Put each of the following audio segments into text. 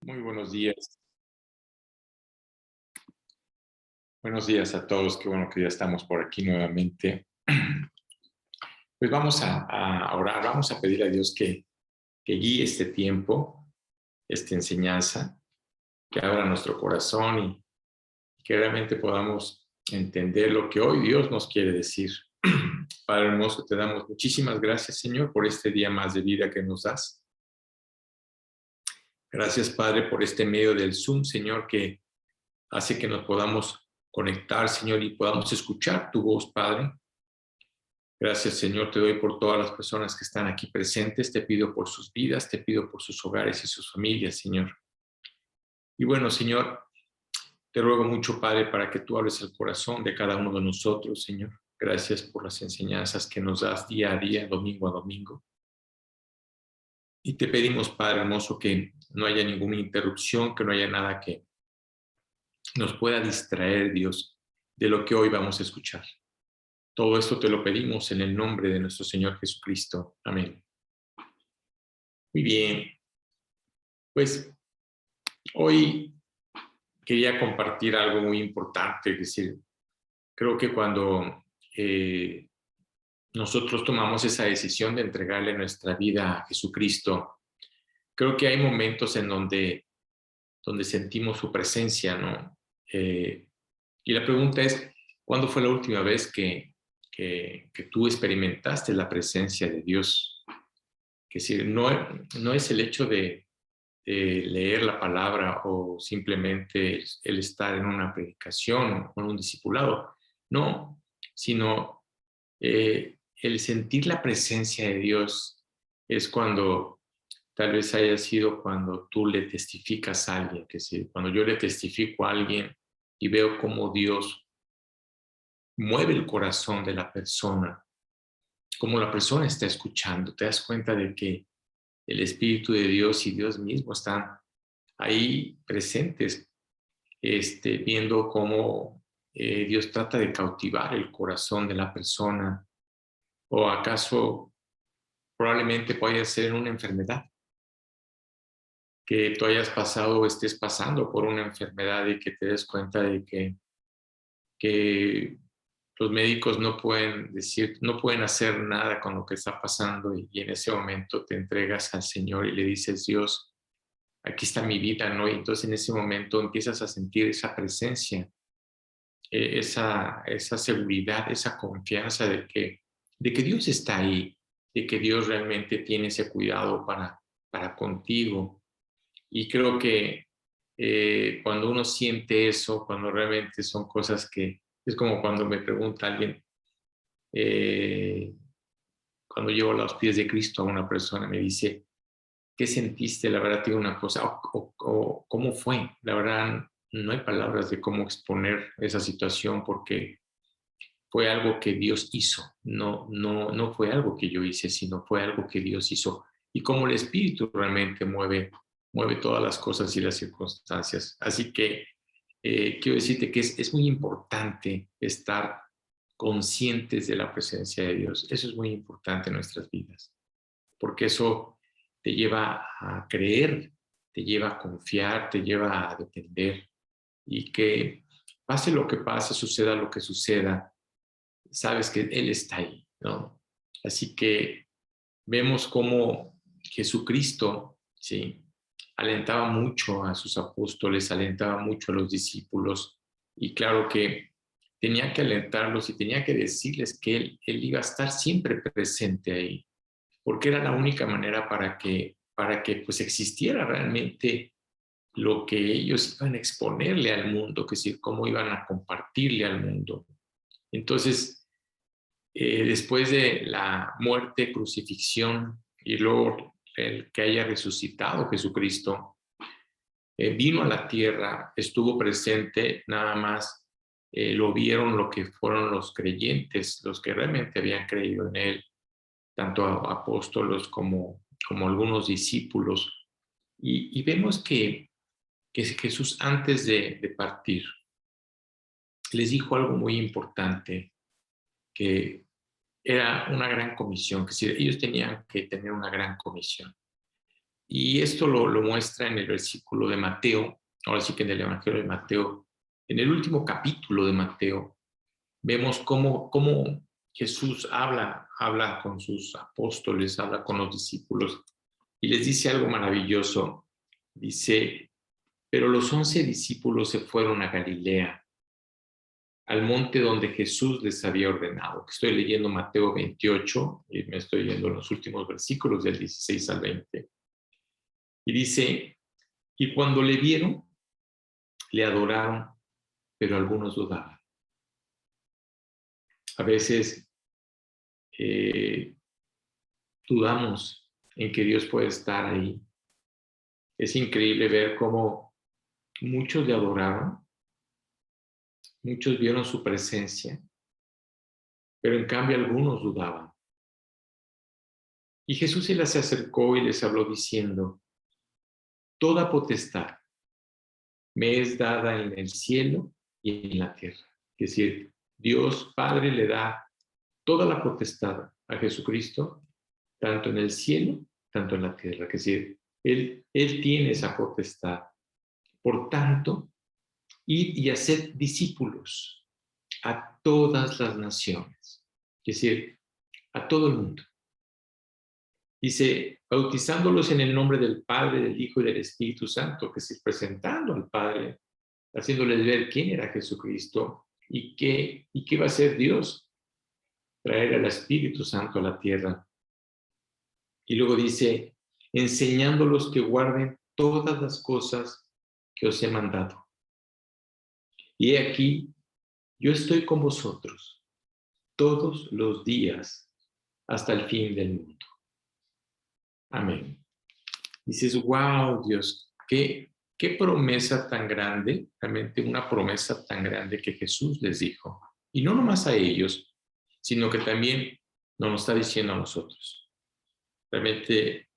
Muy buenos días. Buenos días a todos. Qué bueno que ya estamos por aquí nuevamente. Pues vamos a orar, vamos a pedir a Dios que guíe este tiempo, esta enseñanza, que abra nuestro corazón y que realmente podamos entender lo que hoy Dios nos quiere decir. Padre hermoso, te damos muchísimas gracias, Señor, por este día más de vida que nos das. Gracias, Padre, por este medio del Zoom, Señor, que hace que nos podamos conectar, Señor, y podamos escuchar tu voz, Padre. Gracias, Señor, te doy por todas las personas que están aquí presentes. Te pido por sus vidas, te pido por sus hogares y sus familias, Señor. Y bueno, Señor, te ruego mucho, Padre, para que tú hables el corazón de cada uno de nosotros, Señor. Gracias por las enseñanzas que nos das día a día, domingo a domingo. Y te pedimos, Padre hermoso, que no haya ninguna interrupción, que no haya nada que nos pueda distraer, Dios, de lo que hoy vamos a escuchar. Todo esto te lo pedimos en el nombre de nuestro Señor Jesucristo. Amén. Muy bien, pues hoy quería compartir algo muy importante, es decir, creo que cuando nosotros tomamos esa decisión de entregarle nuestra vida a Jesucristo, creo que hay momentos en donde sentimos su presencia, ¿no? Y la pregunta es, ¿cuándo fue la última vez que tú experimentaste la presencia de Dios? Que si no es el hecho de leer la palabra o simplemente el estar en una predicación o en un discipulado, no, sino el sentir la presencia de Dios es cuando tal vez haya sido cuando tú le testificas a alguien, que si cuando yo le testifico a alguien y veo cómo Dios mueve el corazón de la persona, cómo la persona está escuchando, te das cuenta de que el Espíritu de Dios y Dios mismo están ahí presentes, viendo cómo Dios trata de cautivar el corazón de la persona, o acaso probablemente puede ser una enfermedad, que tú hayas pasado o estés pasando por una enfermedad y que te des cuenta de que los médicos no pueden decir, no pueden hacer nada con lo que está pasando y en ese momento te entregas al Señor y le dices, Dios, aquí está mi vida, ¿no? Y entonces en ese momento empiezas a sentir esa presencia, esa seguridad, esa confianza de que Dios está ahí, de que Dios realmente tiene ese cuidado para contigo. Y creo que cuando uno siente eso, cuando realmente son cosas que, es como cuando me pregunta alguien, eh, cuando llevo a los pies de Cristo a una persona, me dice, ¿qué sentiste? La verdad, te digo una cosa, o cómo fue. La verdad, no hay palabras de cómo exponer esa situación porque fue algo que Dios hizo. No fue algo que yo hice, sino fue algo que Dios hizo. Y como el Espíritu realmente mueve todas las cosas y las circunstancias. Así que quiero decirte que es muy importante estar conscientes de la presencia de Dios. Eso es muy importante en nuestras vidas, porque eso te lleva a creer, te lleva a confiar, te lleva a depender y que pase lo que pase, suceda lo que suceda, sabes que Él está ahí, ¿no? Así que vemos cómo Jesucristo, ¿sí? Alentaba mucho a sus apóstoles, alentaba mucho a los discípulos y claro que tenía que alentarlos y tenía que decirles que él iba a estar siempre presente ahí, porque era la única manera para que pues existiera realmente lo que ellos iban a exponerle al mundo, que es decir, cómo iban a compartirle al mundo. Entonces, después de la muerte, crucifixión y luego el que haya resucitado Jesucristo, vino a la tierra, estuvo presente, nada más lo vieron lo que fueron los creyentes, los que realmente habían creído en él, tanto apóstolos como algunos discípulos. Y vemos que Jesús antes de partir les dijo algo muy importante, que era una gran comisión, que si ellos tenían que tener una gran comisión. Y esto lo muestra en el versículo de Mateo, ahora sí que en el Evangelio de Mateo, en el último capítulo de Mateo, vemos cómo Jesús habla con sus apóstoles, habla con los discípulos y les dice algo maravilloso. Dice, pero los 11 discípulos se fueron a Galilea, al monte donde Jesús les había ordenado. Estoy leyendo Mateo 28 y me estoy leyendo los últimos versículos del 16 al 20. Y dice, y cuando le vieron, le adoraron, pero algunos dudaban. A veces dudamos en que Dios puede estar ahí. Es increíble ver cómo muchos le adoraron, muchos vieron su presencia, pero en cambio algunos dudaban. Y Jesús se les acercó y les habló diciendo, toda potestad me es dada en el cielo y en la tierra. Es decir, Dios Padre le da toda la potestad a Jesucristo, tanto en el cielo, tanto en la tierra. Es decir, Él tiene esa potestad. Por tanto, id y haced discípulos a todas las naciones. Es decir, a todo el mundo. Dice, bautizándolos en el nombre del Padre, del Hijo y del Espíritu Santo, que es presentando al Padre, haciéndoles ver quién era Jesucristo y qué va a ser Dios, traer al Espíritu Santo a la tierra. Y luego dice, enseñándolos que guarden todas las cosas que os he mandado. Y he aquí, yo estoy con vosotros todos los días hasta el fin del mundo. Amén. Dices, wow, Dios, qué promesa tan grande, realmente una promesa tan grande que Jesús les dijo. Y no nomás a ellos, sino que también nos está diciendo a nosotros. Realmente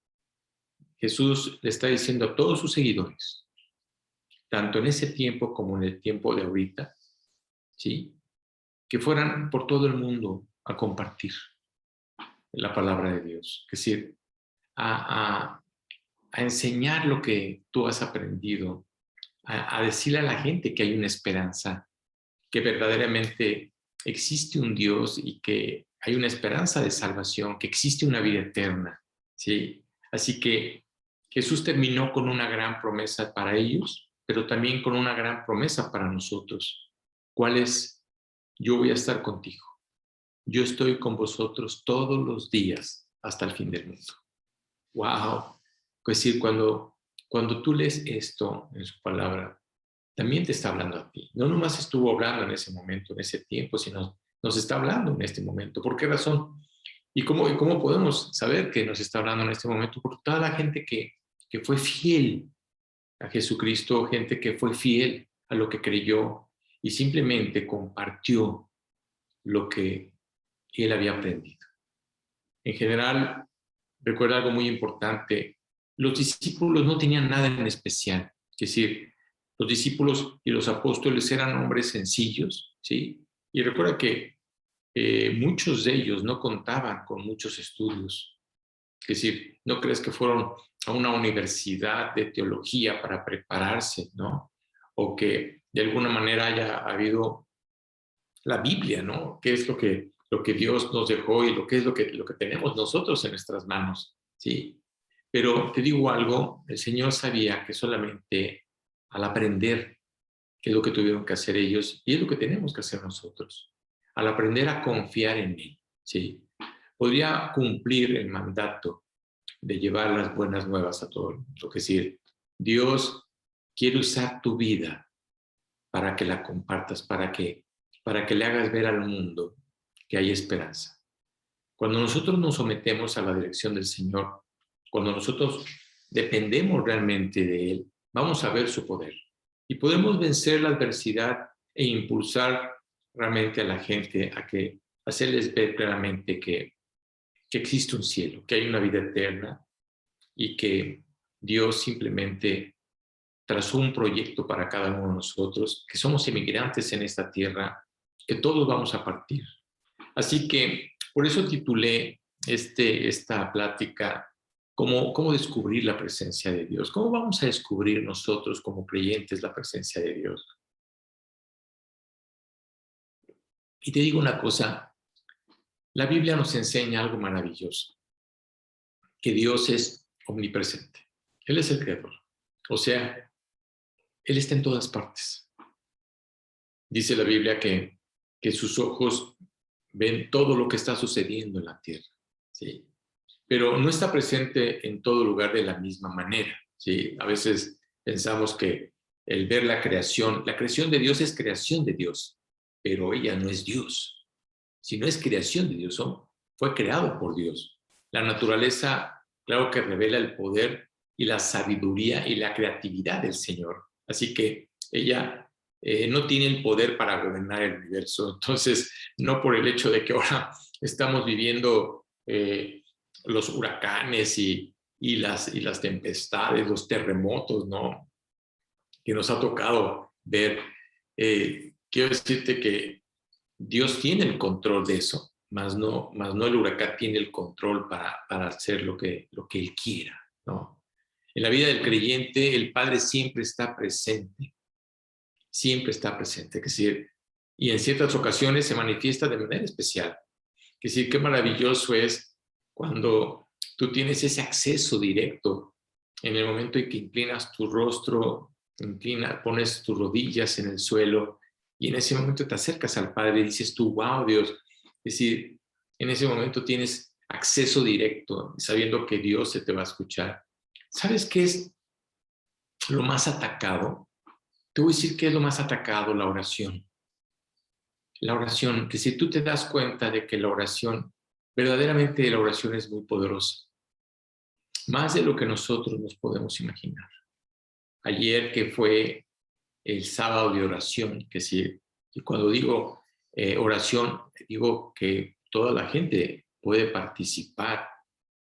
Jesús le está diciendo a todos sus seguidores, tanto en ese tiempo como en el tiempo de ahorita, ¿sí? Que fueran por todo el mundo a compartir la palabra de Dios. Es decir, a enseñar lo que tú has aprendido, a decirle a la gente que hay una esperanza, que verdaderamente existe un Dios y que hay una esperanza de salvación, que existe una vida eterna, ¿sí? Así que Jesús terminó con una gran promesa para ellos, pero también con una gran promesa para nosotros. ¿Cuál es? Yo voy a estar contigo. Yo estoy con vosotros todos los días hasta el fin del mundo. ¡Wow! Es decir, cuando tú lees esto en su palabra, también te está hablando a ti. No nomás estuvo hablando en ese momento, en ese tiempo, sino nos está hablando en este momento. ¿Por qué razón? ¿Y cómo podemos saber que nos está hablando en este momento? Por toda la gente que fue fiel a Jesucristo, gente que fue fiel a lo que creyó y simplemente compartió lo que él había aprendido. En general, recuerda algo muy importante, los discípulos no tenían nada en especial, es decir, los discípulos y los apóstoles eran hombres sencillos, ¿sí? Y recuerda que muchos de ellos no contaban con muchos estudios, es decir, no crees que fueron a una universidad de teología para prepararse, ¿no? O que de alguna manera haya habido la Biblia, ¿no? ¿Qué es lo que Dios nos dejó y lo que es lo que tenemos nosotros en nuestras manos, ¿sí? Pero te digo algo, el Señor sabía que solamente al aprender qué es lo que tuvieron que hacer ellos y es lo que tenemos que hacer nosotros, al aprender a confiar en Él, ¿sí? Podría cumplir el mandato de llevar las buenas nuevas a todo el mundo. Es decir, Dios quiere usar tu vida para que la compartas, para que le hagas ver al mundo que hay esperanza. Cuando nosotros nos sometemos a la dirección del Señor, cuando nosotros dependemos realmente de Él, vamos a ver su poder. Y podemos vencer la adversidad e impulsar realmente a la gente a que hacerles ver claramente que existe un cielo, que hay una vida eterna y que Dios simplemente trazó un proyecto para cada uno de nosotros, que somos inmigrantes en esta tierra, que todos vamos a partir. Así que por eso titulé esta plática ¿Cómo descubrir la presencia de Dios? ¿Cómo vamos a descubrir nosotros como creyentes la presencia de Dios? Y te digo una cosa, la Biblia nos enseña algo maravilloso, que Dios es omnipresente. Él es el creador. O sea, Él está en todas partes. Dice la Biblia que sus ojos ven todo lo que está sucediendo en la tierra, ¿sí? Pero no está presente en todo lugar de la misma manera, ¿sí? A veces pensamos que el ver la creación de Dios es creación de Dios, pero ella no es Dios. Si no es creación de Dios, fue creado por Dios. La naturaleza, claro que revela el poder y la sabiduría y la creatividad del Señor. Así que ella no tiene el poder para gobernar el universo. Entonces, no por el hecho de que ahora estamos viviendo los huracanes y las tempestades, los terremotos, ¿no? Que nos ha tocado ver. Quiero decirte que Dios tiene el control de eso, más no el huracán tiene el control para hacer lo que Él quiera, ¿no? En la vida del creyente, el Padre siempre está presente, es decir, y en ciertas ocasiones se manifiesta de manera especial. Es decir, qué maravilloso es cuando tú tienes ese acceso directo en el momento en que inclinas tu rostro, pones tus rodillas en el suelo y en ese momento te acercas al Padre y dices tú, wow, Dios. Es decir, en ese momento tienes acceso directo, sabiendo que Dios se te va a escuchar. ¿Sabes qué es lo más atacado? Te voy a decir qué es lo más atacado, la oración. La oración, que si tú te das cuenta de que la oración, verdaderamente la oración es muy poderosa, más de lo que nosotros nos podemos imaginar. Ayer que fue el sábado de oración, que si, y cuando digo oración, digo que toda la gente puede participar,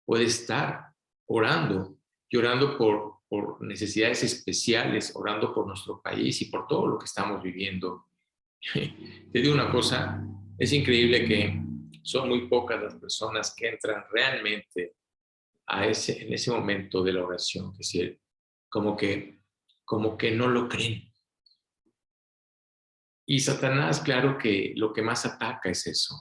puede estar orando, y orando por necesidades especiales, orando por nuestro país y por todo lo que estamos viviendo. Te digo una cosa, es increíble que son muy pocas las personas que entran realmente en ese momento de la oración, es decir, como que, como que no lo creen. Y Satanás, claro que lo que más ataca es eso.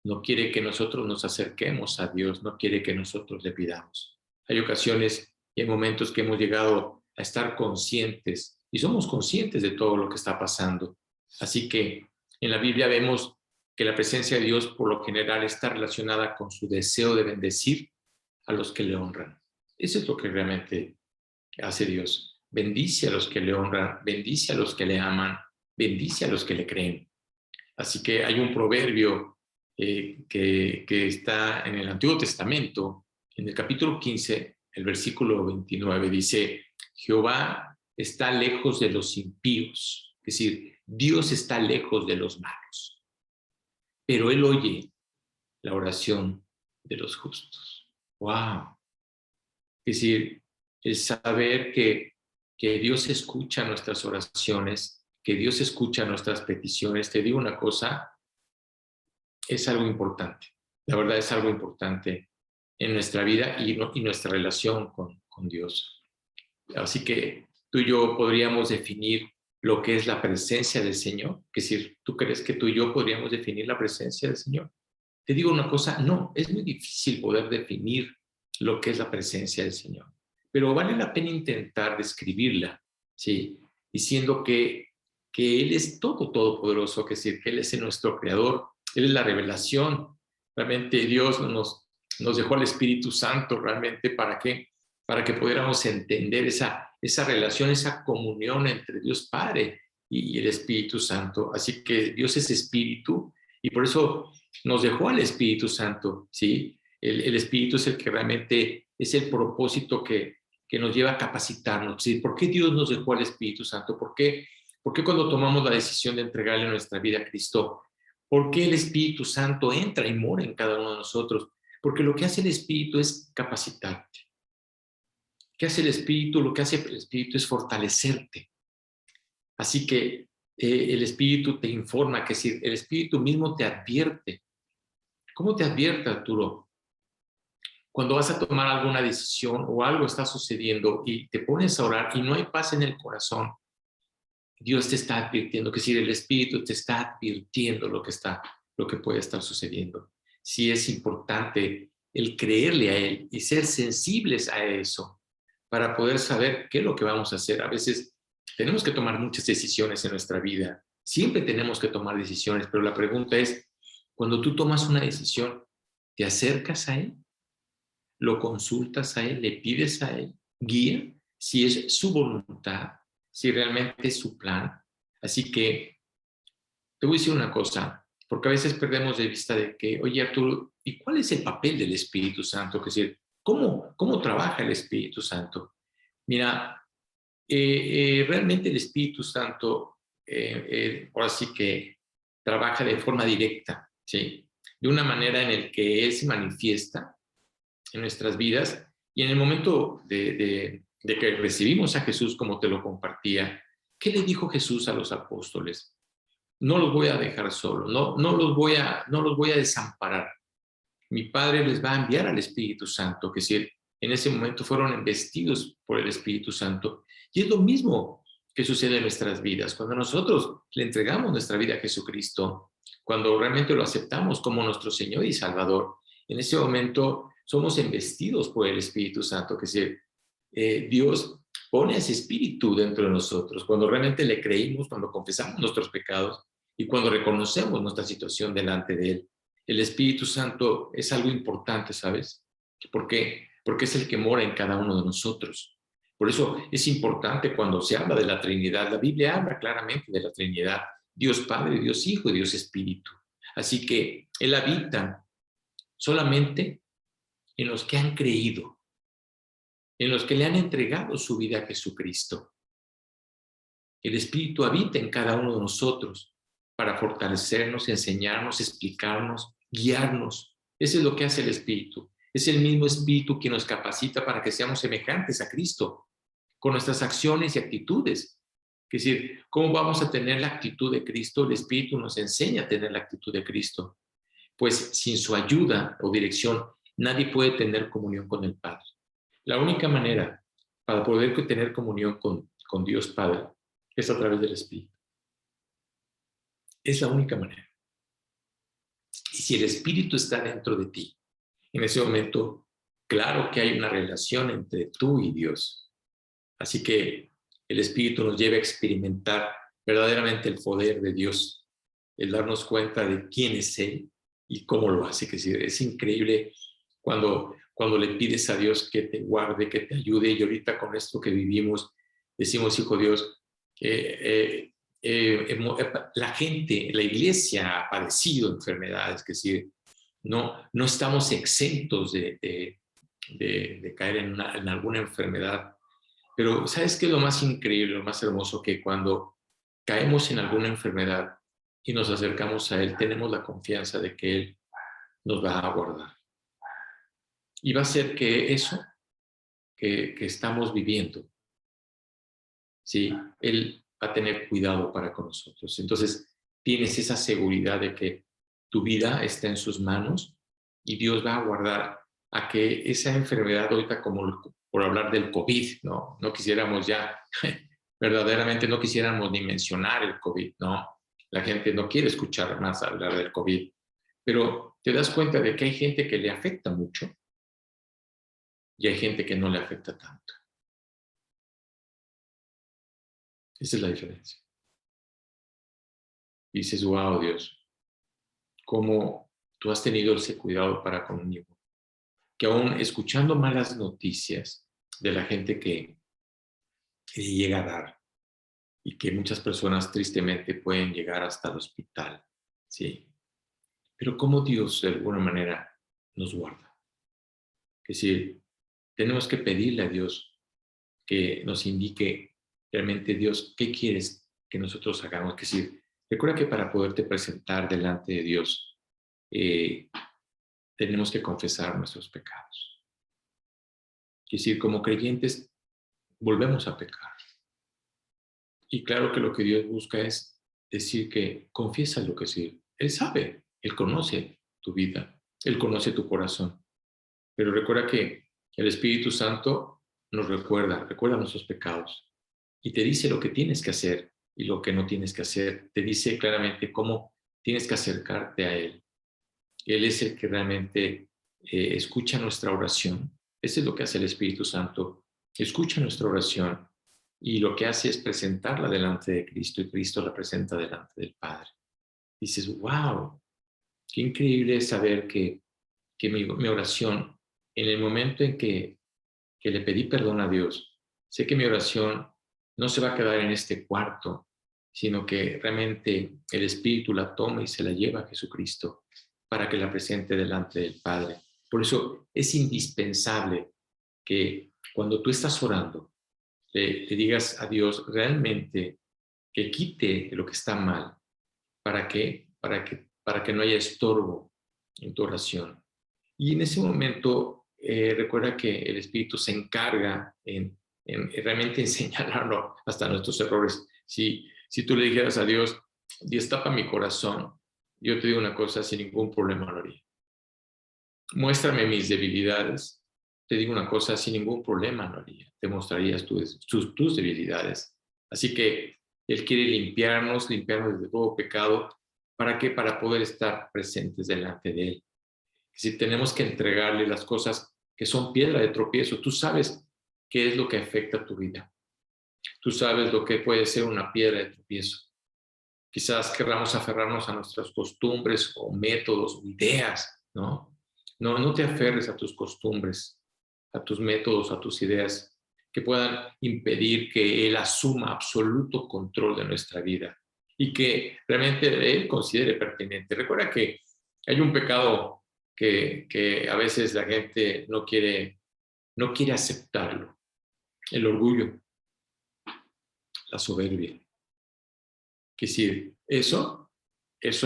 No quiere que nosotros nos acerquemos a Dios, no quiere que nosotros le pidamos. Hay ocasiones y hay momentos que hemos llegado a estar conscientes y somos conscientes de todo lo que está pasando. Así que en la Biblia vemos que la presencia de Dios por lo general está relacionada con su deseo de bendecir a los que le honran. Eso es lo que realmente hace Dios. Bendice a los que le honran, bendice a los que le aman, bendice a los que le creen. Así que hay un proverbio que está en el Antiguo Testamento, en el capítulo 15, el versículo 29, dice, Jehová está lejos de los impíos, es decir, Dios está lejos de los malos, pero Él oye la oración de los justos. ¡Wow! Es decir, el saber que Dios escucha nuestras oraciones, que Dios escucha nuestras peticiones, te digo una cosa, es algo importante. La verdad es algo importante en nuestra vida y nuestra relación con Dios. Así que tú y yo podríamos definir lo que es la presencia del Señor. Es decir, ¿tú crees que tú y yo podríamos definir la presencia del Señor? Te digo una cosa, no, es muy difícil poder definir lo que es la presencia del Señor, pero vale la pena intentar describirla, ¿sí? Diciendo que Él es todopoderoso, que es decir, que Él es nuestro creador, Él es la revelación. Realmente Dios nos dejó al Espíritu Santo, realmente, ¿para qué? Para que pudiéramos entender esa relación, esa comunión entre Dios Padre y el Espíritu Santo. Así que Dios es Espíritu y por eso nos dejó al Espíritu Santo, ¿sí? El Espíritu es el que realmente es el propósito que nos lleva a capacitarnos, ¿sí? ¿Por qué Dios nos dejó al Espíritu Santo? ¿Por qué cuando tomamos la decisión de entregarle nuestra vida a Cristo, por qué el Espíritu Santo entra y mora en cada uno de nosotros? Porque lo que hace el Espíritu es capacitarte. ¿Qué hace el Espíritu? Lo que hace el Espíritu es fortalecerte. Así que el Espíritu te informa, que si el Espíritu mismo te advierte. ¿Cómo te advierte, Arturo? cuando vas a tomar alguna decisión o algo está sucediendo y te pones a orar y no hay paz en el corazón, Dios te está advirtiendo, que si el Espíritu te está advirtiendo lo que puede estar sucediendo. Sí es importante el creerle a Él y ser sensibles a eso para poder saber qué es lo que vamos a hacer. A veces tenemos que tomar muchas decisiones en nuestra vida. Siempre tenemos que tomar decisiones, pero la pregunta es, cuando tú tomas una decisión, ¿te acercas a Él? ¿Lo consultas a Él? ¿Le pides a Él guía? Si es su voluntad, si realmente es su plan. Así que te voy a decir una cosa, porque a veces perdemos de vista de que, oye Arturo, ¿y cuál es el papel del Espíritu Santo? Es decir, ¿cómo trabaja el Espíritu Santo? Mira, realmente el Espíritu Santo ahora sí que trabaja de forma directa, ¿sí? De una manera en la que Él se manifiesta en nuestras vidas y en el momento de que recibimos a Jesús, como te lo compartía, ¿qué le dijo Jesús a los apóstoles? No los voy a dejar solos, no los voy a desamparar. Mi Padre les va a enviar al Espíritu Santo, que si en ese momento fueron investidos por el Espíritu Santo. Y es lo mismo que sucede en nuestras vidas. Cuando nosotros le entregamos nuestra vida a Jesucristo, cuando realmente lo aceptamos como nuestro Señor y Salvador, en ese momento somos investidos por el Espíritu Santo, que si Dios pone ese espíritu dentro de nosotros, cuando realmente le creímos, cuando confesamos nuestros pecados y cuando reconocemos nuestra situación delante de Él. El Espíritu Santo es algo importante, ¿sabes? ¿Por qué? Porque es el que mora en cada uno de nosotros. Por eso es importante cuando se habla de la Trinidad. La Biblia habla claramente de la Trinidad. Dios Padre, Dios Hijo y Dios Espíritu. Así que Él habita solamente en los que han creído, en los que le han entregado su vida a Jesucristo. El Espíritu habita en cada uno de nosotros para fortalecernos, enseñarnos, explicarnos, guiarnos. Eso es lo que hace el Espíritu. Es el mismo Espíritu que nos capacita para que seamos semejantes a Cristo con nuestras acciones y actitudes. Es decir, ¿cómo vamos a tener la actitud de Cristo? El Espíritu nos enseña a tener la actitud de Cristo. Pues sin su ayuda o dirección, nadie puede tener comunión con el Padre. La única manera para poder tener comunión con Dios Padre es a través del Espíritu. Es la única manera. Y si el Espíritu está dentro de ti, en ese momento, claro que hay una relación entre tú y Dios. Así que el Espíritu nos lleva a experimentar verdaderamente el poder de Dios, el darnos cuenta de quién es Él y cómo lo hace. Que es increíble cuando le pides a Dios que te guarde, que te ayude. Y ahorita con esto que vivimos, decimos, hijo Dios, la gente, la iglesia ha padecido enfermedades, que decir, no estamos exentos de caer en alguna enfermedad. Pero ¿sabes qué es lo más increíble, lo más hermoso? Que cuando caemos en alguna enfermedad y nos acercamos a Él, tenemos la confianza de que Él nos va a guardar. Y va a ser que eso que estamos viviendo, ¿sí? Él va a tener cuidado para con nosotros. Entonces, tienes esa seguridad de que tu vida está en sus manos y Dios va a guardar a que esa enfermedad, ahorita como por hablar del COVID, no quisiéramos ya, verdaderamente no quisiéramos ni mencionar el COVID, ¿no? La gente no quiere escuchar más hablar del COVID, pero te das cuenta de que hay gente que le afecta mucho y hay gente que no le afecta tanto. Esa es la diferencia. Y dices, wow, Dios, cómo tú has tenido ese cuidado para conmigo. Que aún escuchando malas noticias de la gente que llega a dar y que muchas personas tristemente pueden llegar hasta el hospital, ¿sí? Pero cómo Dios de alguna manera nos guarda. Es decir, tenemos que pedirle a Dios que nos indique realmente, Dios, ¿qué quieres que nosotros hagamos? Es decir, recuerda que para poderte presentar delante de Dios, tenemos que confesar nuestros pecados. Es decir, como creyentes, volvemos a pecar. Y claro que lo que Dios busca es decir que confiesa lo que sí. Él sabe, Él conoce tu vida, Él conoce tu corazón. Pero recuerda que el Espíritu Santo nos recuerda nuestros pecados y te dice lo que tienes que hacer y lo que no tienes que hacer. Te dice claramente cómo tienes que acercarte a Él. Él es el que realmente escucha nuestra oración. Eso es lo que hace el Espíritu Santo. Escucha nuestra oración y lo que hace es presentarla delante de Cristo y Cristo la presenta delante del Padre. Dices, wow, qué increíble es saber que mi oración, en el momento en que le pedí perdón a Dios, sé que mi oración no se va a quedar en este cuarto, sino que realmente el Espíritu la toma y se la lleva a Jesucristo para que la presente delante del Padre. Por eso es indispensable que cuando tú estás orando, le digas a Dios realmente que quite lo que está mal. ¿Para qué? Para que no haya estorbo en tu oración. Y en ese momento, recuerda que el Espíritu se encarga en realmente en señalarlo hasta nuestros errores. Si tú le dijeras a Dios, destapa mi corazón, yo te digo una cosa, sin ningún problema lo haría. Muéstrame mis debilidades, te digo una cosa, sin ningún problema lo haría. Te mostrarías tus debilidades. Así que Él quiere limpiarnos de todo pecado. ¿Para qué? Para poder estar presentes delante de Él. Si tenemos que entregarle las cosas que son piedra de tropiezo, tú sabes qué es lo que afecta a tu vida. Tú sabes lo que puede ser una piedra de tropiezo. Quizás querramos aferrarnos a nuestras costumbres o métodos o ideas, ¿no? No te aferres a tus costumbres, a tus métodos, a tus ideas que puedan impedir que Él asuma absoluto control de nuestra vida y que realmente Él considere pertinente. Recuerda que hay un pecado que a veces la gente no quiere aceptarlo, el orgullo, la soberbia. Que si eso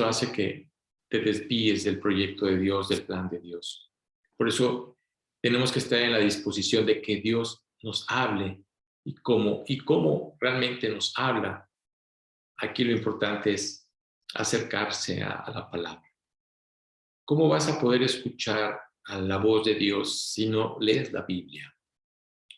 hace que te desvíes del proyecto de Dios, del plan de Dios. Por eso tenemos que estar en la disposición de que Dios nos hable y cómo realmente nos habla. Aquí lo importante es acercarse a la palabra. ¿Cómo vas a poder escuchar a la voz de Dios si no lees la Biblia?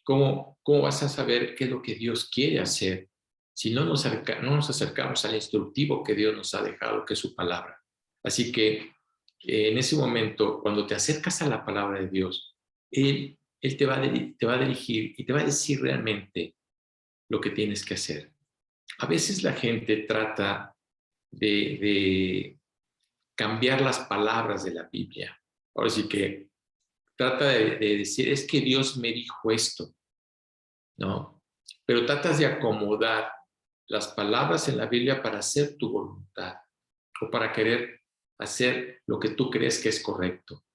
¿Cómo vas a saber qué es lo que Dios quiere hacer si no nos acercamos al instructivo que Dios nos ha dejado, que es su palabra? Así que en ese momento, cuando te acercas a la palabra de Dios, Él te va a dirigir y te va a decir realmente lo que tienes que hacer. A veces la gente trata de cambiar las palabras de la Biblia. Ahora sí que trata de decir, es que Dios me dijo esto, ¿no? Pero tratas de acomodar las palabras en la Biblia para hacer tu voluntad o para querer hacer lo que tú crees que es correcto.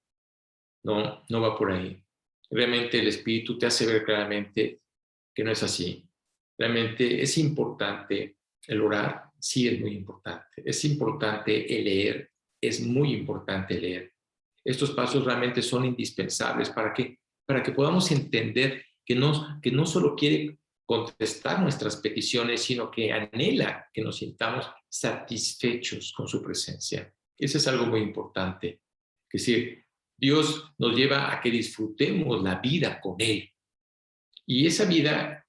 No va por ahí. Realmente el Espíritu te hace ver claramente que no es así. Realmente es importante el orar, sí es muy importante. Es importante el leer, es muy importante leer. Estos pasos realmente son indispensables para que podamos entender que no solo quiere contestar nuestras peticiones, sino que anhela que nos sintamos satisfechos con su presencia. Eso es algo muy importante. Es decir, Dios nos lleva a que disfrutemos la vida con Él. Y esa vida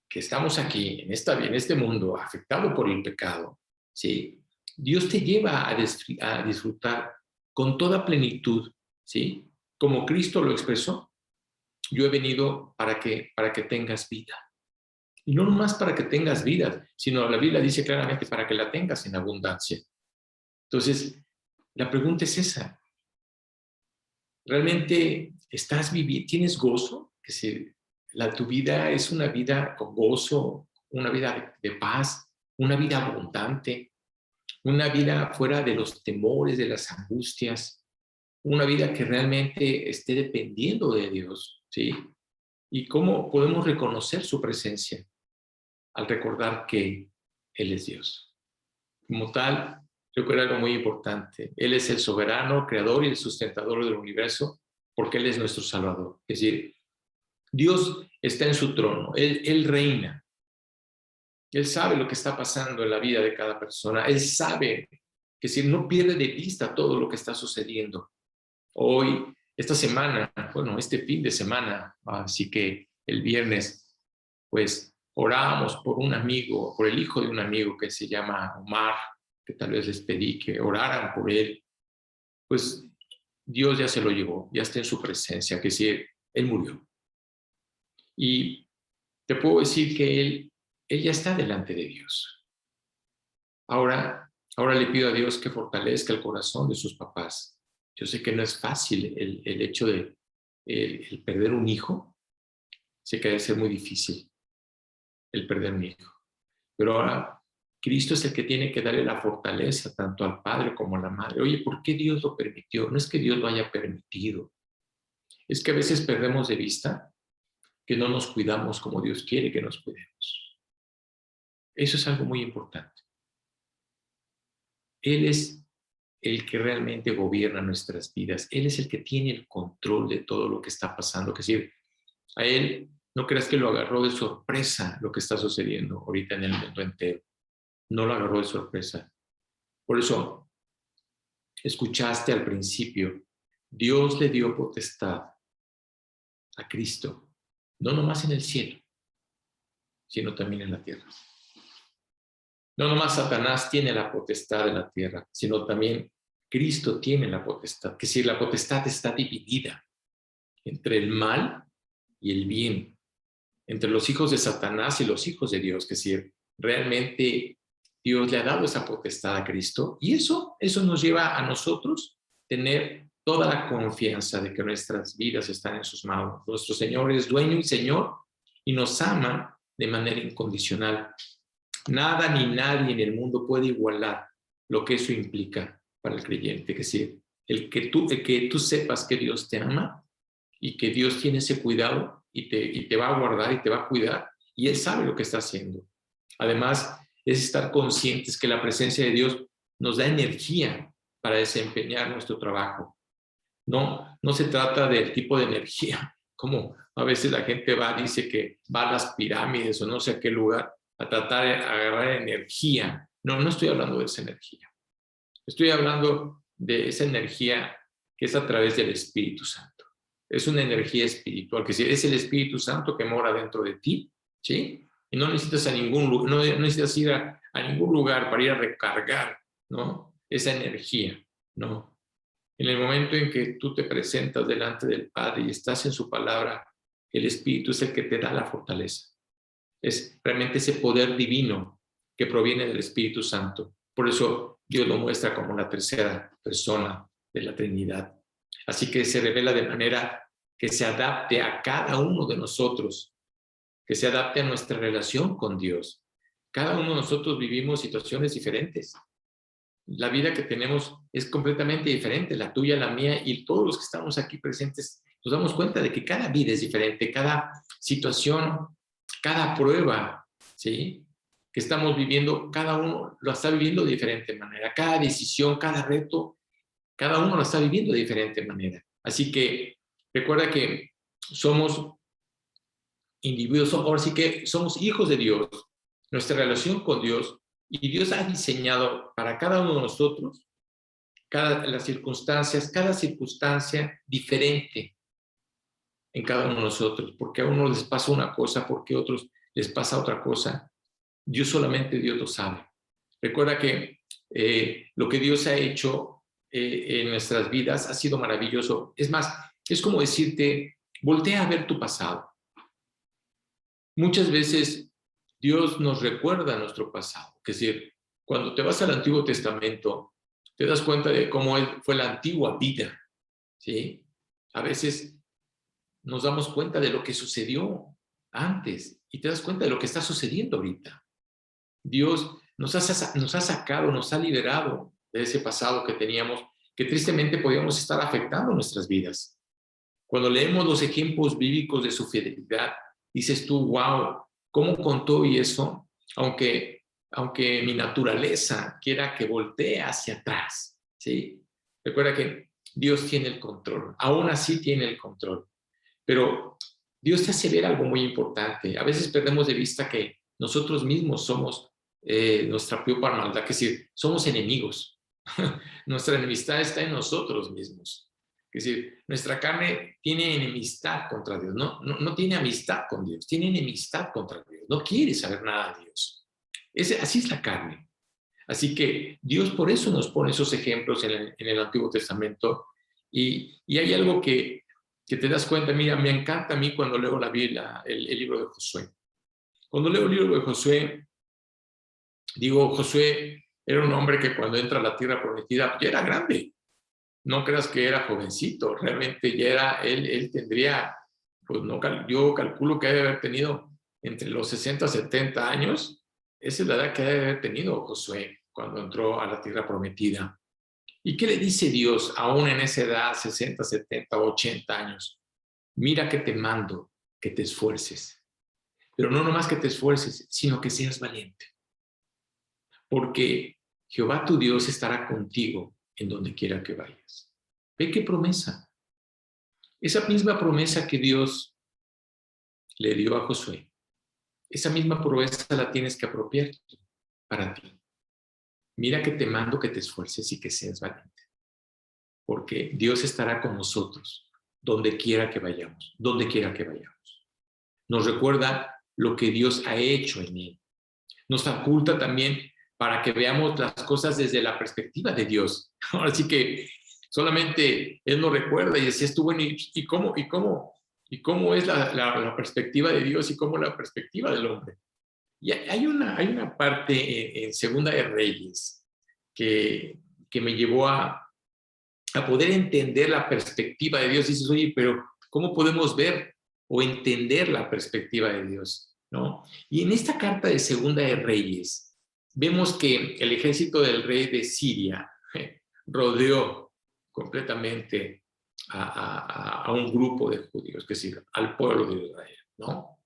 que estamos aquí, en este mundo afectado por el pecado, ¿sí? Dios te lleva a disfrutar con toda plenitud, ¿sí? Como Cristo lo expresó, yo he venido para que tengas vida. Y no nomás para que tengas vida, sino la Biblia dice claramente para que la tengas en abundancia. Entonces, la pregunta es esa. ¿Realmente tienes gozo? Que si tu vida es una vida con gozo, una vida de paz, una vida abundante, una vida fuera de los temores, de las angustias, una vida que realmente esté dependiendo de Dios, ¿sí? ¿Y cómo podemos reconocer su presencia? Al recordar que Él es Dios. Como tal, recuerda algo muy importante. Él es el soberano, creador y el sustentador del universo, porque Él es nuestro Salvador. Es decir, Dios está en su trono, Él reina. Él sabe lo que está pasando en la vida de cada persona. Él sabe que si no pierde de vista todo lo que está sucediendo. Hoy esta semana, bueno, este fin de semana, así que el viernes, pues orábamos por un amigo, por el hijo de un amigo que se llama Omar, que tal vez les pedí que oraran por él. Pues Dios ya se lo llevó, ya está en su presencia, que sí, él murió. Y te puedo decir que él ya está delante de Dios. Ahora le pido a Dios que fortalezca el corazón de sus papás. Yo sé que no es fácil el hecho de el perder un hijo. Sé que debe ser muy difícil el perder un hijo. Pero ahora Cristo es el que tiene que darle la fortaleza tanto al padre como a la madre. Oye, ¿por qué Dios lo permitió? No es que Dios lo haya permitido. Es que a veces perdemos de vista que no nos cuidamos como Dios quiere que nos cuidemos. Eso es algo muy importante. Él es el que realmente gobierna nuestras vidas. Él es el que tiene el control de todo lo que está pasando. Es decir, a él no creas que lo agarró de sorpresa lo que está sucediendo ahorita en el mundo entero. No lo agarró de sorpresa. Por eso, escuchaste al principio, Dios le dio potestad a Cristo, no nomás en el cielo, sino también en la tierra. No nomás Satanás tiene la potestad de la tierra, sino también Cristo tiene la potestad. Que si la potestad está dividida entre el mal y el bien, entre los hijos de Satanás y los hijos de Dios, que si realmente Dios le ha dado esa potestad a Cristo, y eso nos lleva a nosotros tener toda la confianza de que nuestras vidas están en sus manos. Nuestro Señor es dueño y Señor y nos ama de manera incondicional. Nada ni nadie en el mundo puede igualar lo que eso implica para el creyente. Es decir, el que tú sepas que Dios te ama y que Dios tiene ese cuidado y te va a guardar y te va a cuidar y Él sabe lo que está haciendo. Además, es estar conscientes que la presencia de Dios nos da energía para desempeñar nuestro trabajo. No se trata del tipo de energía, como a veces la gente dice que va a las pirámides o no sé a qué lugar a tratar de agarrar energía. No estoy hablando de esa energía. Estoy hablando de esa energía que es a través del Espíritu Santo. Es una energía espiritual, que es el Espíritu Santo que mora dentro de ti, ¿sí? Y no necesitas no necesitas ir a ningún lugar para ir a recargar, ¿no? Esa energía, ¿no? En el momento en que tú te presentas delante del Padre y estás en su palabra, el Espíritu es el que te da la fortaleza. Es realmente ese poder divino que proviene del Espíritu Santo. Por eso Dios lo muestra como la tercera persona de la Trinidad. Así que se revela de manera que se adapte a cada uno de nosotros, que se adapte a nuestra relación con Dios. Cada uno de nosotros vivimos situaciones diferentes. La vida que tenemos es completamente diferente, la tuya, la mía, y todos los que estamos aquí presentes nos damos cuenta de que cada vida es diferente, cada situación, cada prueba, ¿sí?, que estamos viviendo, cada uno lo está viviendo de diferente manera. Cada decisión, cada reto, cada uno lo está viviendo de diferente manera. Así que recuerda que somos individuos, ahora sí que somos hijos de Dios. Nuestra relación con Dios, y Dios ha diseñado para cada uno de nosotros cada circunstancia diferente en cada uno de nosotros, porque a unos les pasa una cosa, porque a otros les pasa otra cosa. Solamente Dios lo sabe. Recuerda que lo que Dios ha hecho en nuestras vidas ha sido maravilloso. Es más, es como decirte, voltea a ver tu pasado. Muchas veces Dios nos recuerda nuestro pasado. Es decir, cuando te vas al Antiguo Testamento, te das cuenta de cómo fue la antigua vida, ¿sí? A veces nos damos cuenta de lo que sucedió antes y te das cuenta de lo que está sucediendo ahorita. Dios nos ha sacado, nos ha liberado de ese pasado que teníamos, que tristemente podíamos estar afectando nuestras vidas. Cuando leemos los ejemplos bíblicos de su fidelidad, dices tú, wow, ¿cómo contó y eso? Aunque mi naturaleza quiera que voltee hacia atrás, ¿sí? Recuerda que Dios tiene el control, aún así tiene el control. Pero Dios te hace ver algo muy importante. A veces perdemos de vista que nosotros mismos somos nuestra peor maldad, que es decir, somos enemigos. Nuestra enemistad está en nosotros mismos. Es decir, nuestra carne tiene enemistad contra Dios, no tiene amistad con Dios, tiene enemistad contra Dios, no quiere saber nada de Dios. Así es la carne. Así que Dios por eso nos pone esos ejemplos en el Antiguo Testamento. Y hay algo que te das cuenta. Mira, me encanta a mí cuando leo la Biblia, el libro de Josué. Cuando leo el libro de Josué, digo, Josué era un hombre que cuando entra a la tierra prometida ya era grande. No creas que era jovencito, realmente ya era, él tendría, pues no, yo calculo que debe haber tenido entre los 60 y 70 años. Esa es la edad que debe haber tenido Josué cuando entró a la tierra prometida. ¿Y qué le dice Dios aún en esa edad, 60, 70, 80 años? Mira que te mando que te esfuerces, pero no nomás que te esfuerces, sino que seas valiente, porque Jehová tu Dios estará contigo en donde quiera que vayas. Ve qué promesa. Esa misma promesa que Dios le dio a Josué, esa misma promesa la tienes que apropiar para ti. Mira que te mando que te esfuerces y que seas valiente, porque Dios estará con nosotros donde quiera que vayamos, donde quiera que vayamos. Nos recuerda lo que Dios ha hecho en él. Nos faculta también para que veamos las cosas desde la perspectiva de Dios. Ahora sí que solamente Él nos recuerda y decía, estuvo bueno, ¿y cómo es la perspectiva de Dios y cómo la perspectiva del hombre? Y hay una parte en Segunda de Reyes que me llevó a poder entender la perspectiva de Dios. Y dices, oye, pero ¿cómo podemos ver o entender la perspectiva de Dios? ¿No? Y en esta carta de Segunda de Reyes, vemos que el ejército del rey de Siria rodeó completamente a un grupo de judíos, que decir, al pueblo de Israel, ¿no?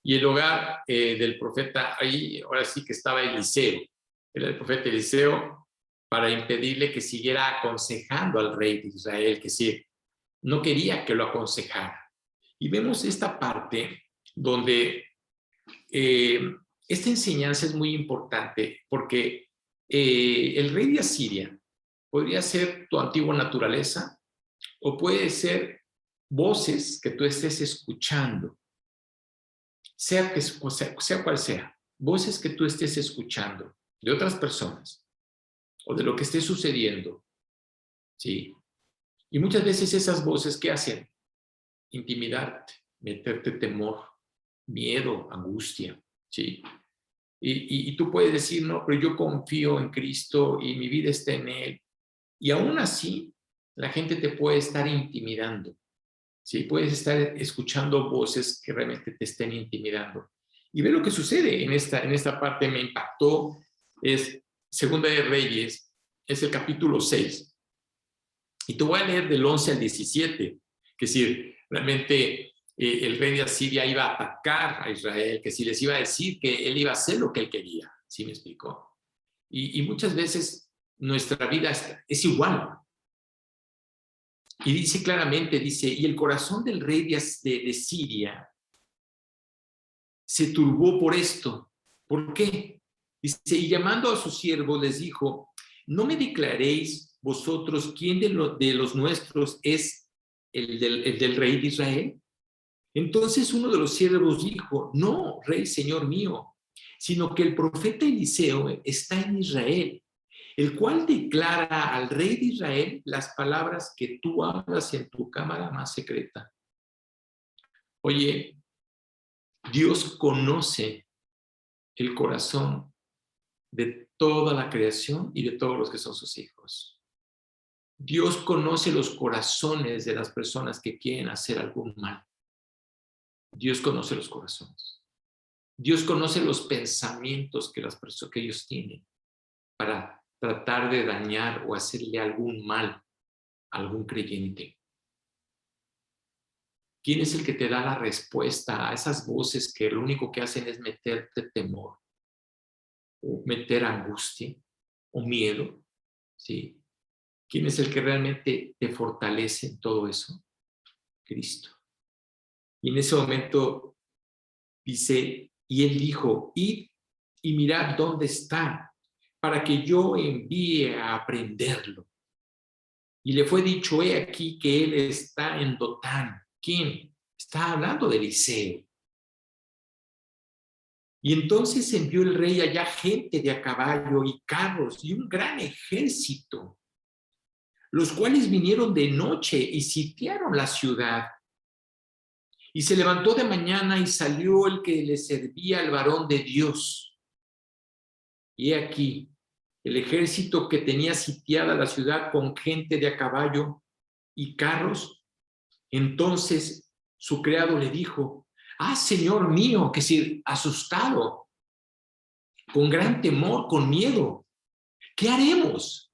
Y el hogar del profeta, ahí ahora sí que estaba Eliseo, era el profeta Eliseo, para impedirle que siguiera aconsejando al rey de Israel, que sí, no quería que lo aconsejara. Y vemos esta parte donde esta enseñanza es muy importante porque el rey de Asiria podría ser tu antigua naturaleza o puede ser voces que tú estés escuchando, sea cual sea, voces que tú estés escuchando de otras personas o de lo que esté sucediendo, ¿sí? Y muchas veces esas voces, ¿qué hacen? Intimidarte, meterte temor, miedo, angustia, ¿sí? Y tú puedes decir, no, pero yo confío en Cristo y mi vida está en Él. Y aún así, la gente te puede estar intimidando, ¿sí? Puedes estar escuchando voces que realmente te estén intimidando. Y ve lo que sucede en esta parte, me impactó, es Segunda de Reyes, es el capítulo 6. Y te voy a leer del 11 al 17, que si realmente el rey de Asiria iba a atacar a Israel, que si les iba a decir que él iba a hacer lo que él quería, ¿sí me explicó? Y muchas veces nuestra vida es igual. Y dice claramente, dice, y el corazón del rey de Siria se turbó por esto. ¿Por qué? Dice, y llamando a sus siervos les dijo, no me declaréis vosotros quién de los nuestros es el del rey de Israel. Entonces uno de los siervos dijo, no, rey, señor mío, sino que el profeta Eliseo está en Israel, el cual declara al rey de Israel las palabras que tú hablas en tu cámara más secreta. Oye, Dios conoce el corazón de toda la creación y de todos los que son sus hijos. Dios conoce los corazones de las personas que quieren hacer algún mal. Dios conoce los corazones. Dios conoce los pensamientos que ellos tienen para tratar de dañar o hacerle algún mal a algún creyente. ¿Quién es el que te da la respuesta a esas voces que lo único que hacen es meterte temor, o meter angustia, o miedo? ¿Sí? ¿Quién es el que realmente te fortalece en todo eso? Cristo. Y en ese momento dice, y él dijo, id y mirad dónde está, para que yo envíe a aprenderlo. Y le fue dicho, he aquí que él está en Dotán. ¿Quién? Está hablando de Eliseo. Y entonces envió el rey allá gente de a caballo y carros y un gran ejército, los cuales vinieron de noche y sitiaron la ciudad. Y se levantó de mañana y salió el que le servía al varón de Dios. Y he aquí, el ejército que tenía sitiada la ciudad con gente de a caballo y carros. Entonces su criado le dijo, señor mío, que si asustado, con gran temor, con miedo, ¿qué haremos?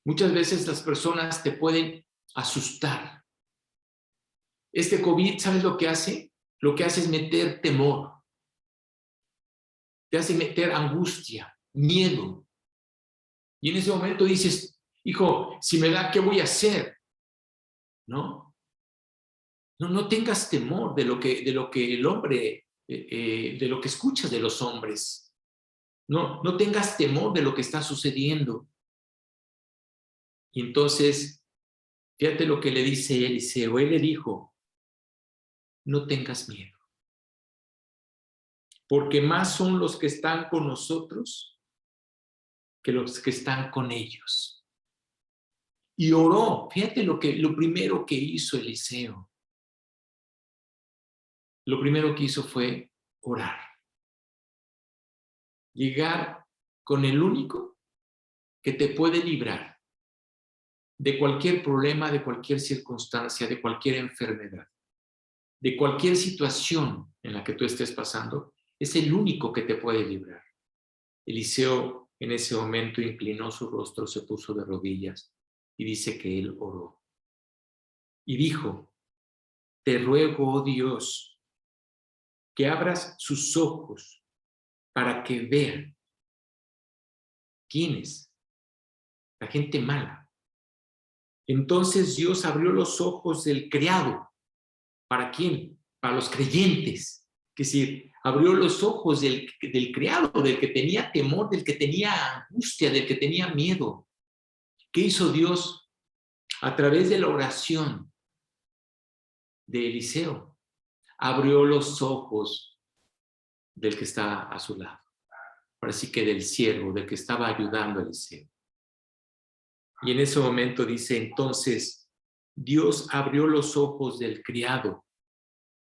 Muchas veces las personas te pueden asustar. Este COVID, ¿sabes lo que hace? Lo que hace es meter temor, te hace meter angustia, miedo. Y en ese momento dices, hijo, si me da, ¿qué voy a hacer? ¿No? No tengas temor de lo que el hombre, de lo que escuchas de los hombres. No tengas temor de lo que está sucediendo. Y entonces, fíjate lo que le dice Eliseo. Él le dijo, no tengas miedo, porque más son los que están con nosotros que los que están con ellos. Y oró. Fíjate lo primero que hizo Eliseo. Lo primero que hizo fue orar. Llegar con el único que te puede librar de cualquier problema, de cualquier circunstancia, de cualquier enfermedad, de cualquier situación en la que tú estés pasando, es el único que te puede librar. Eliseo en ese momento inclinó su rostro, se puso de rodillas y dice que él oró. Y dijo, te ruego, oh Dios, que abras sus ojos para que vean quién es la gente mala. Entonces Dios abrió los ojos del criado. ¿Para quién? Para los creyentes. Que si abrió los ojos del criado, del que tenía temor, del que tenía angustia, del que tenía miedo. ¿Qué hizo Dios? A través de la oración de Eliseo, abrió los ojos del que está a su lado. Ahora sí que del siervo, del que estaba ayudando a Eliseo. Y en ese momento dice, entonces, Dios abrió los ojos del criado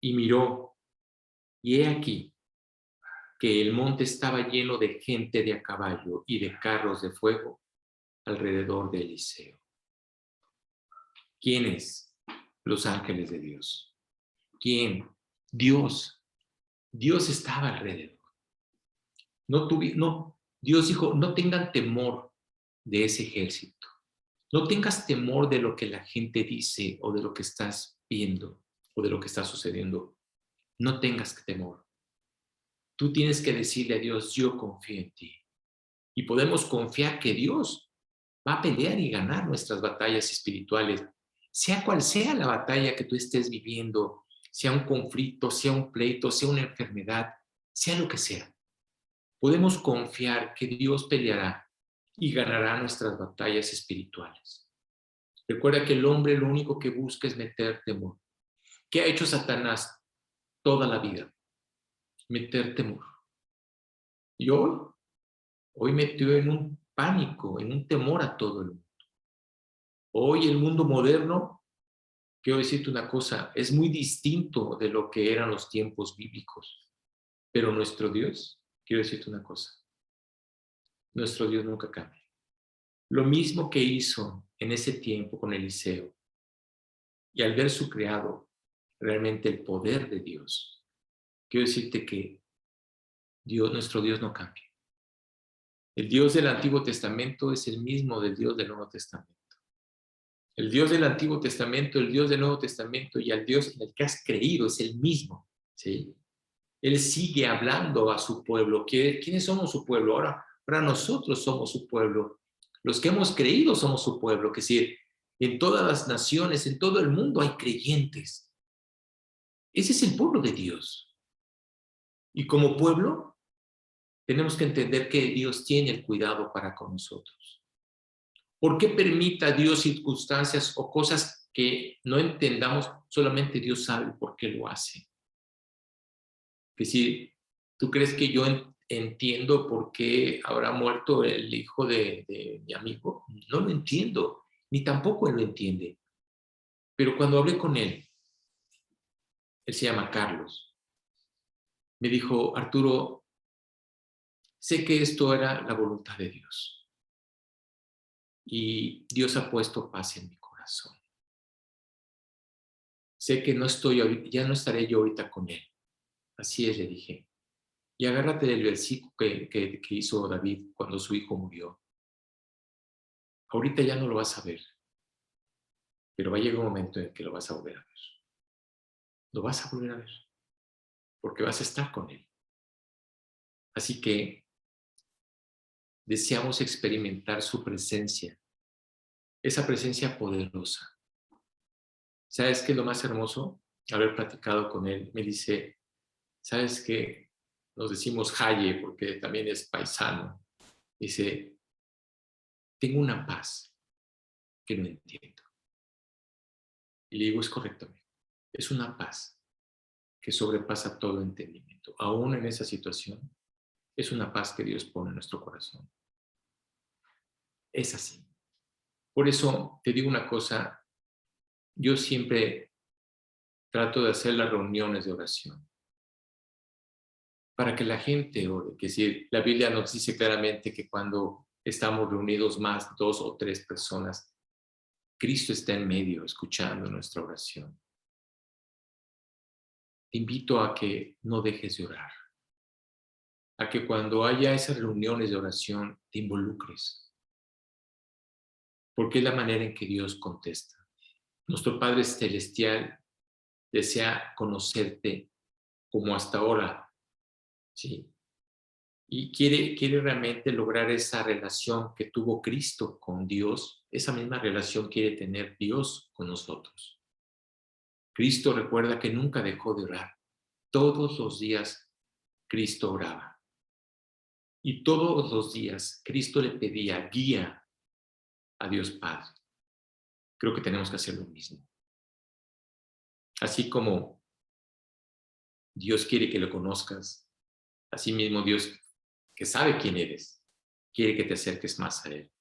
y miró, y he aquí que el monte estaba lleno de gente de a caballo y de carros de fuego alrededor de Eliseo. ¿Quiénes? Los ángeles de Dios. ¿Quién? Dios. Dios estaba alrededor. Dios dijo, no tengan temor de ese ejército. No tengas temor de lo que la gente dice o de lo que estás viendo o de lo que está sucediendo. No tengas temor. Tú tienes que decirle a Dios, yo confío en ti. Y podemos confiar que Dios va a pelear y ganar nuestras batallas espirituales, sea cual sea la batalla que tú estés viviendo, sea un conflicto, sea un pleito, sea una enfermedad, sea lo que sea. Podemos confiar que Dios peleará y ganará nuestras batallas espirituales. Recuerda que el hombre lo único que busca es meter temor. ¿Qué ha hecho Satanás toda la vida? Meter temor. Y hoy metió en un pánico, en un temor a todo el mundo. Hoy el mundo moderno, quiero decirte una cosa, es muy distinto de lo que eran los tiempos bíblicos. Pero nuestro Dios, quiero decirte una cosa, nuestro Dios nunca cambia. Lo mismo que hizo en ese tiempo con Eliseo, y al ver su criado, realmente el poder de Dios, quiero decirte que nuestro Dios no cambia. El Dios del Antiguo Testamento es el mismo del Dios del Nuevo Testamento. El Dios del Antiguo Testamento, el Dios del Nuevo Testamento y al Dios en el que has creído es el mismo, ¿sí? Él sigue hablando a su pueblo. ¿Quiénes somos su pueblo? Ahora nosotros somos su pueblo. Los que hemos creído somos su pueblo. Que sí, en todas las naciones, en todo el mundo hay creyentes. Ese es el pueblo de Dios. Y como pueblo, tenemos que entender que Dios tiene el cuidado para con nosotros. ¿Por qué permita Dios circunstancias o cosas que no entendamos? Solamente Dios sabe por qué lo hace. Que si tú crees que yo entiendo por qué habrá muerto el hijo de mi amigo, no lo entiendo, ni tampoco él lo entiende. Pero cuando hablé con él se llama Carlos, me dijo, Arturo, sé que esto era la voluntad de Dios y Dios ha puesto paz en mi corazón. Sé que no estoy, ya no estaré yo ahorita con él. Así es, le dije. Y agárrate del versículo que hizo David cuando su hijo murió. Ahorita ya no lo vas a ver, pero va a llegar un momento en que lo vas a volver a ver. Lo vas a volver a ver, porque vas a estar con él. Así que deseamos experimentar su presencia, esa presencia poderosa. ¿Sabes qué es lo más hermoso? Haber platicado con él. Me dice, ¿sabes qué? Nos decimos Jaye porque también es paisano. Dice, tengo una paz que no entiendo. Y le digo, es correcto. Es una paz que sobrepasa todo entendimiento. Aún en esa situación, es una paz que Dios pone en nuestro corazón. Es así. Por eso te digo una cosa, yo siempre trato de hacer las reuniones de oración para que la gente ore. Que si la Biblia nos dice claramente que cuando estamos reunidos más, 2 o 3 personas, Cristo está en medio, escuchando nuestra oración. Te invito a que no dejes de orar, a que cuando haya esas reuniones de oración te involucres, porque es la manera en que Dios contesta. Nuestro Padre Celestial desea conocerte como hasta ahora, ¿sí? Y quiere realmente lograr esa relación que tuvo Cristo con Dios, esa misma relación quiere tener Dios con nosotros. Cristo recuerda que nunca dejó de orar. Todos los días Cristo oraba. Y todos los días Cristo le pedía guía a Dios Padre. Creo que tenemos que hacer lo mismo. Así como Dios quiere que lo conozcas, así mismo Dios, que sabe quién eres, quiere que te acerques más a Él.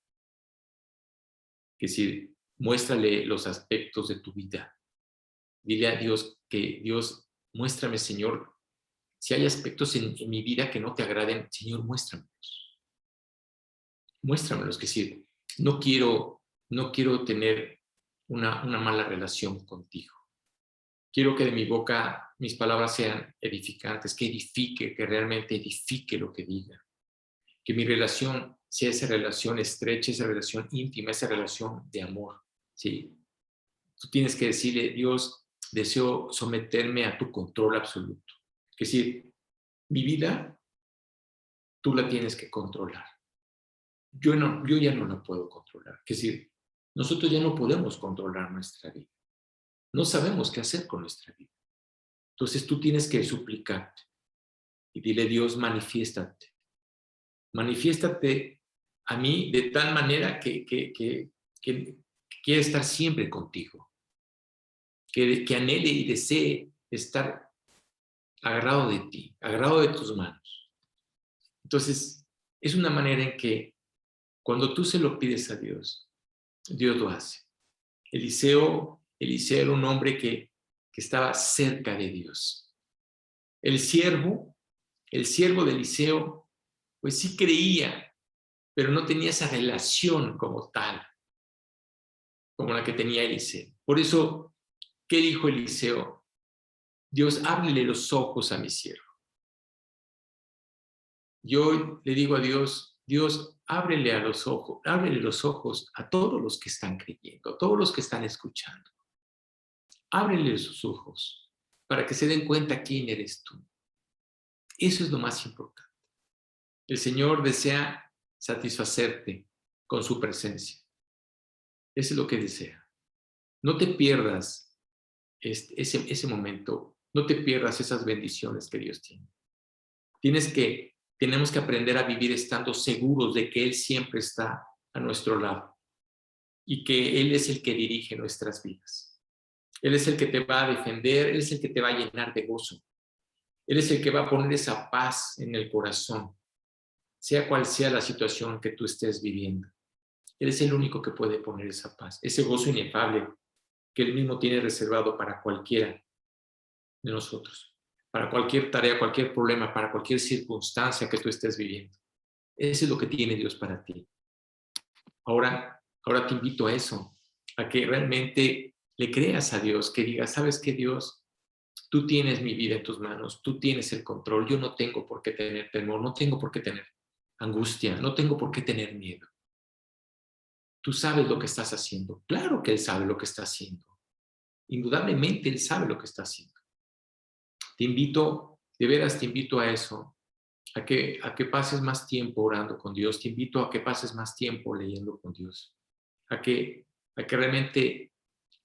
Que si muéstrale los aspectos de tu vida. Dile a Dios que Dios, muéstrame, Señor, si hay aspectos en mi vida que no te agraden, Señor, muéstramelos. Muéstramelos, que si no quiero tener una mala relación contigo. Quiero que de mi boca mis palabras sean edificantes, que edifique, que realmente edifique lo que diga. Que mi relación sea esa relación estrecha, esa relación íntima, esa relación de amor. ¿Sí? Tú tienes que decirle, Dios, deseo someterme a tu control absoluto. Es decir, mi vida, tú la tienes que controlar. Yo ya no la puedo controlar. Es decir, nosotros ya no podemos controlar nuestra vida. No sabemos qué hacer con nuestra vida. Entonces tú tienes que suplicarte y dile, Dios, manifiéstate. Manifiéstate a mí de tal manera que quiera estar siempre contigo. Que anhele y desee estar agarrado de ti, agarrado de tus manos. Entonces, es una manera en que cuando tú se lo pides a Dios, Dios lo hace. Eliseo era un hombre que estaba cerca de Dios. El siervo de Eliseo, pues sí creía, pero no tenía esa relación como tal, como la que tenía Eliseo. Por eso, ¿qué dijo Eliseo? Dios, ábrele los ojos a mi siervo. Yo le digo a Dios, Dios, ábrele los ojos a todos los que están creyendo, a todos los que están escuchando. Ábrele sus ojos para que se den cuenta quién eres tú. Eso es lo más importante. El Señor desea satisfacerte con su presencia. Eso es lo que desea. No te pierdas ese momento, no te pierdas esas bendiciones que Dios tiene. Tenemos que aprender a vivir estando seguros de que Él siempre está a nuestro lado. y que Él es el que dirige nuestras vidas. Él es el que te va a defender, Él es el que te va a llenar de gozo. Él es el que va a poner esa paz en el corazón, sea cual sea la situación que tú estés viviendo. Él es el único que puede poner esa paz, ese gozo inefable que Él mismo tiene reservado para cualquiera de nosotros, para cualquier tarea, cualquier problema, para cualquier circunstancia que tú estés viviendo. Eso es lo que tiene Dios para ti. Ahora te invito a eso, a que realmente le creas a Dios, que digas, ¿sabes qué, Dios? Tú tienes mi vida en tus manos, tú tienes el control, yo no tengo por qué tener temor, no tengo por qué tener angustia, no tengo por qué tener miedo. Tú sabes lo que estás haciendo. Claro que Él sabe lo que está haciendo. Indudablemente Él sabe lo que está haciendo. Te invito, de veras te invito a eso, a que pases más tiempo orando con Dios, te invito a que pases más tiempo leyendo con Dios, a que realmente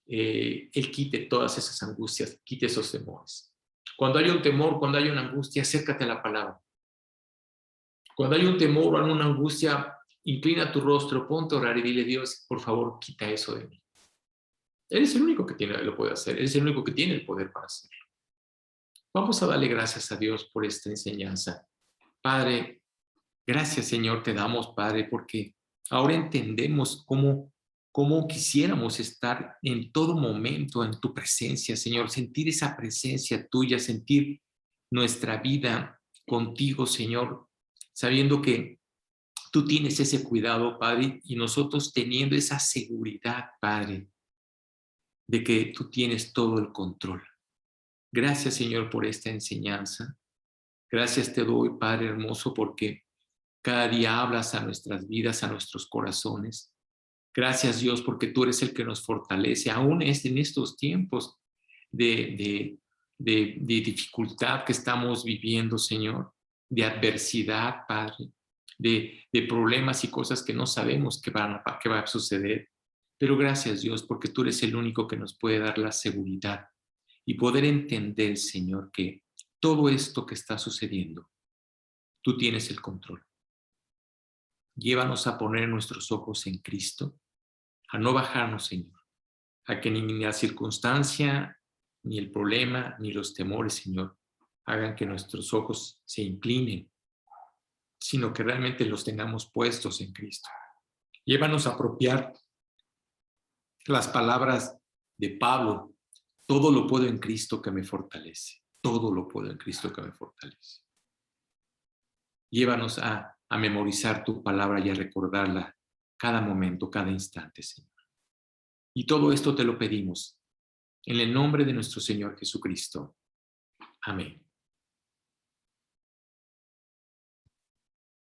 Él quite todas esas angustias, quite esos temores. Cuando hay un temor, cuando hay una angustia, acércate a la palabra. Cuando hay un temor o una angustia, inclina tu rostro, ponte a orar y dile, Dios, por favor, quita eso de mí. Él es el único que lo puede hacer, Él es el único que tiene el poder para hacerlo. Vamos a darle gracias a Dios por esta enseñanza. Padre, gracias, Señor, te damos, Padre, porque ahora entendemos cómo quisiéramos estar en todo momento en tu presencia, Señor, sentir esa presencia tuya, sentir nuestra vida contigo, Señor, sabiendo que tú tienes ese cuidado, Padre, y nosotros teniendo esa seguridad, Padre, de que tú tienes todo el control. Gracias, Señor, por esta enseñanza. Gracias te doy, Padre hermoso, porque cada día hablas a nuestras vidas, a nuestros corazones. Gracias, Dios, porque tú eres el que nos fortalece, aún en estos tiempos de dificultad que estamos viviendo, Señor, de adversidad, Padre, de problemas y cosas que no sabemos que va a suceder. Pero gracias, Dios, porque tú eres el único que nos puede dar la seguridad y poder entender, Señor, que todo esto que está sucediendo, tú tienes el control. Llévanos a poner nuestros ojos en Cristo, a no bajarnos, Señor, a que ni la circunstancia, ni el problema, ni los temores, Señor, hagan que nuestros ojos se inclinen, sino que realmente los tengamos puestos en Cristo. Llévanos a apropiar las palabras de Pablo: todo lo puedo en Cristo que me fortalece. Todo lo puedo en Cristo que me fortalece. Llévanos a memorizar tu palabra y a recordarla cada momento, cada instante, Señor. Y todo esto te lo pedimos en el nombre de nuestro Señor Jesucristo. Amén.